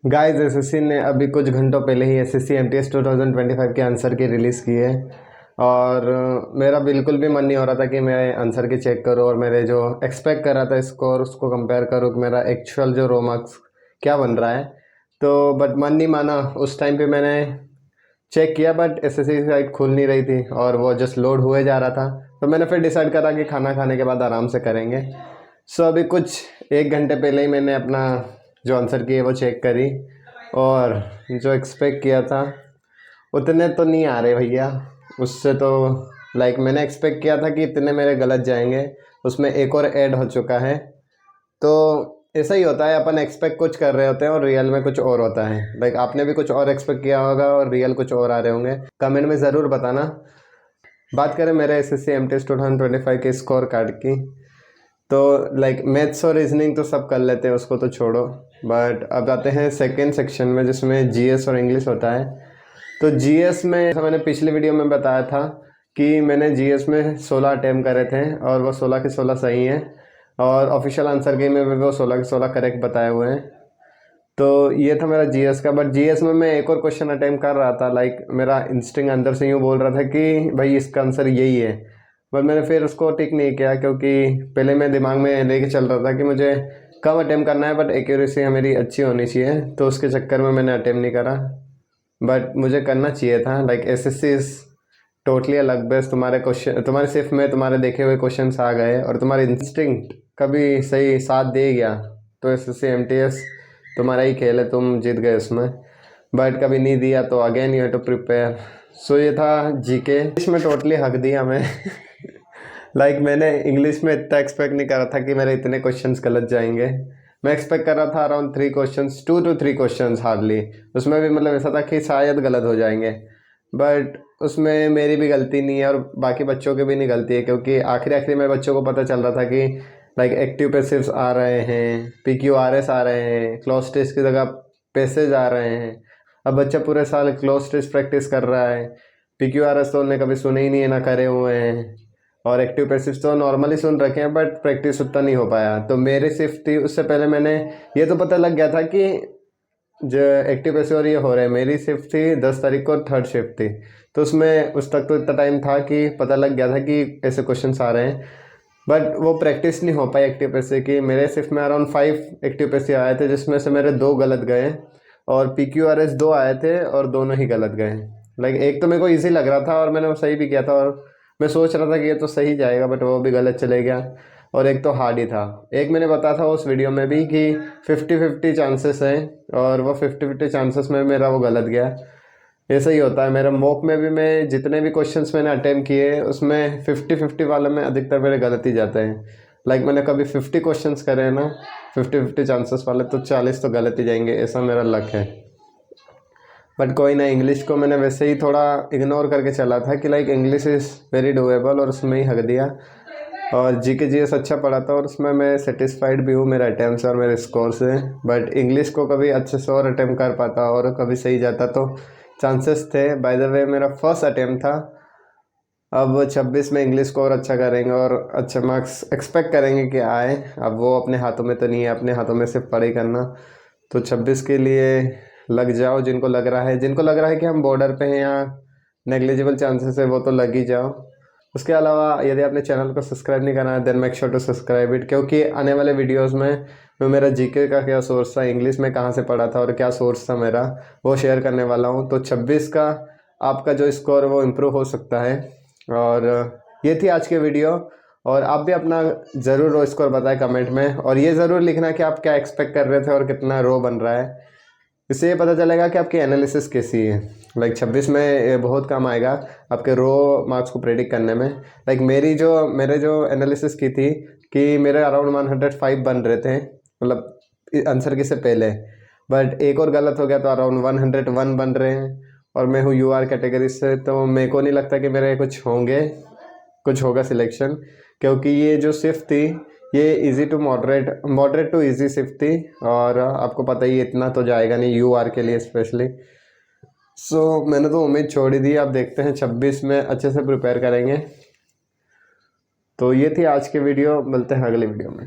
Guys SSC ने अभी कुछ घंटों पहले ही एसएससी एमटीएस 2025 के आंसर की रिलीज़ की है। और मेरा बिल्कुल भी मन नहीं हो रहा था कि मैं आंसर की चेक करूं और मेरे जो एक्सपेक्ट कर रहा था स्कोर उसको कंपेयर करूं कि मेरा एक्चुअल जो रो मार्क्स क्या बन रहा है। तो बट मन नहीं माना। उस टाइम पे मैंने चेक किया बट एसएससी की साइट खुल नहीं रही थी और वो जस्ट लोड हुए जा रहा था। तो मैंने फिर डिसाइड करा कि खाना खाने के बाद आराम से करेंगे। सो अभी कुछ 1 घंटे पहले ही मैंने अपना जो आंसर की है वो चेक करी और जो एक्सपेक्ट किया था उतने तो नहीं आ रहे भैया। उससे तो मैंने एक्सपेक्ट किया था कि इतने मेरे गलत जाएंगे, उसमें एक और ऐड हो चुका है। तो ऐसा ही होता है, अपन एक्सपेक्ट कुछ कर रहे होते हैं और रियल में कुछ और होता है। आपने भी कुछ और एक्सपेक्ट किया होगा और रियल कुछ और आ रहे होंगे। कमेंट में ज़रूर बताना। बात करें मेरे एसएससी एमटीएस 2025 के स्कोर कार्ड की, तो मैथ्स और रीजनिंग तो सब कर लेते हैं, उसको तो छोड़ो। बट अब आते हैं सेकेंड सेक्शन में जिसमें जीएस और इंग्लिश होता है। तो जीएस में जैसा मैंने पिछली वीडियो में बताया था कि मैंने जीएस में 16 अटैम्प्ट करे थे और वो 16 के 16 सही हैं और ऑफिशियल आंसर की में भी वो 16 के 16 करेक्ट बताए हुए हैं। तो ये था मेरा जीएस का। बट जीएस में मैं एक और क्वेश्चन अटैम्प्ट कर रहा था। मेरा इंस्टिंक्ट अंदर से यूँ बोल रहा था कि भाई इसका आंसर यही है। बट मैंने फिर उसको टिक नहीं किया क्योंकि पहले मैं दिमाग में लेके चल रहा था कि मुझे कम अटैम्प्ट करना है बट एक्यूरेसी मेरी अच्छी होनी चाहिए। तो उसके चक्कर में मैंने अटैम्प्ट नहीं करा। बट मुझे करना चाहिए था। एसएससी इज़ टोटली अलग बेस। तुम्हारे क्वेश्चन, तुम्हारे सिर्फ में तुम्हारे देखे हुए क्वेश्चंस आ गए और तुम्हारे इंस्टिंक्ट कभी सही साथ दे गया तो एसएससी एमटीएस तुम्हारा ही खेल है, तुम जीत गए उसमें। बट कभी नहीं दिया तो again you have to prepare. So ये था जीके। इंग्लिश में टोटली हक दिया मैं मैंने इंग्लिश में इतना एक्सपेक्ट नहीं करा था कि मेरे इतने क्वेश्चंस गलत जाएंगे। मैं एक्सपेक्ट कर रहा था around 3 questions, 2 to 3 questions hardly. उसमें भी ऐसा था कि शायद गलत हो जाएंगे। बट उसमें मेरी भी गलती नहीं है और बाकी बच्चों की भी नहीं गलती है क्योंकि आखिरी आखिरी में बच्चों को पता चल रहा था कि एक्टिव पैसिव्स आ रहे हैं, पीक्यूआरएस आ रहे हैं, क्लोज टेस्ट की जगह पैसेज आ रहे हैं। अब बच्चा पूरे साल क्लोज टेस्ट प्रैक्टिस कर रहा है, पीक्यूआरएस तो उन्होंने कभी सुने ही नहीं है, ना करे हुए हैं। और एक्टिव पैसिव्स तो नॉर्मली सुन रखे हैं बट प्रैक्टिस उतना नहीं हो पाया। तो मेरी सिर्फ थी, उससे पहले मैंने ये तो पता लग गया था कि जो एक्टिव पैसिव और ये हो रहे हैं। मेरी शिफ्ट थी 10 तारीख को, थर्ड शिफ्ट थी। तो उसमें उस तक तो इतना टाइम था कि पता लग गया था कि ऐसे क्वेश्चंस आ रहे हैं। बट वो प्रैक्टिस नहीं हो पाई एक्टिव पैसिव की। मेरे शिफ्ट में अराउंड 5 एक्टिव पैसिव आए थे जिसमें से मेरे 2 गलत गए और पीक्यूआरएस 2 आए थे और दोनों ही गलत गए। एक तो मेरे को ईजी लग रहा था और मैंने वो सही भी किया था और मैं सोच रहा था कि ये तो सही जाएगा बट वो भी गलत चले गया। और एक तो हार्ड ही था। एक मैंने बताया था उस वीडियो में भी कि 50-50 चांसेस हैं और वो 50-50 चांसेस में मेरा वो गलत गया। ऐसा ही होता है। मेरा मॉक में भी मैं जितने भी क्वेश्चंस मैंने अटेम्प्ट किए उसमें 50-50 वाले में अधिकतर मेरे गलत ही जाते हैं। मैंने कभी 50 क्वेश्चंस करे हैं ना, 50-50 चांसेस वाले, तो 40 तो गलत ही जाएंगे, ऐसा मेरा लक है। बट कोई ना, इंग्लिश को मैंने वैसे ही थोड़ा इग्नोर करके चला था कि इंग्लिश इज़ वेरी डूएबल और उसमें ही हक दिया। और जीके जीएस अच्छा पढ़ा था और उसमें मैं सेटिस्फाइड भी हूँ मेरा अटैम्प्ट से और मेरे स्कोर से। बट इंग्लिश को कभी अच्छे से और अटैम्प्ट कर पाता और कभी सही जाता तो चांसेस थे। बाय द वे मेरा फर्स्ट अटैम्प्ट था। अब 26 में इंग्लिश को और अच्छा करेंगे और अच्छे मार्क्स एक्सपेक्ट करेंगे कि आए। अब वो अपने हाथों में तो नहीं है, अपने हाथों में सिर्फ पढ़ाई करना। तो 26 के लिए लग जाओ। जिनको लग रहा है कि हम बॉर्डर पे हैं या नेग्लिजिबल चांसेस है, वो तो लग ही जाओ। उसके अलावा यदि आपने चैनल को सब्सक्राइब नहीं करा है then make sure to subscribe it, क्योंकि आने वाले वीडियोस में मैं मेरा जीके का क्या सोर्स था, इंग्लिश में कहाँ से पढ़ा था और क्या सोर्स था मेरा, वो शेयर करने वाला हूँ। तो 26 का आपका जो स्कोर वो इम्प्रूव हो सकता है। और ये थी आज की वीडियो। और आप भी अपना ज़रूर रो स्कोर बताएं कमेंट में और ये ज़रूर लिखना कि आप क्या एक्सपेक्ट कर रहे थे और कितना रो बन रहा है। इससे ये पता चलेगा कि आपकी एनालिसिस कैसी है। 26 में ये बहुत काम आएगा आपके रो मार्क्स को प्रेडिक्ट करने में। मेरे जो एनालिसिस की थी कि मेरे अराउंड 105 बन रहे थे, आंसर की से पहले। बट एक और गलत हो गया तो अराउंड 101 बन रहे हैं और मैं हूँ यूआर कैटेगरी से। तो मेरे को नहीं लगता कि मेरे कुछ होगा सिलेक्शन, क्योंकि ये जो शिफ्ट थी ये easy to moderate to easy shift थी और आपको पता ही इतना तो जाएगा नहीं यूआर के लिए स्पेशली। सो मैंने तो उम्मीद छोड़ ही दी। अब देखते हैं 26 में अच्छे से प्रिपेयर करेंगे। तो ये थी आज की वीडियो, मिलते हैं अगली वीडियो में।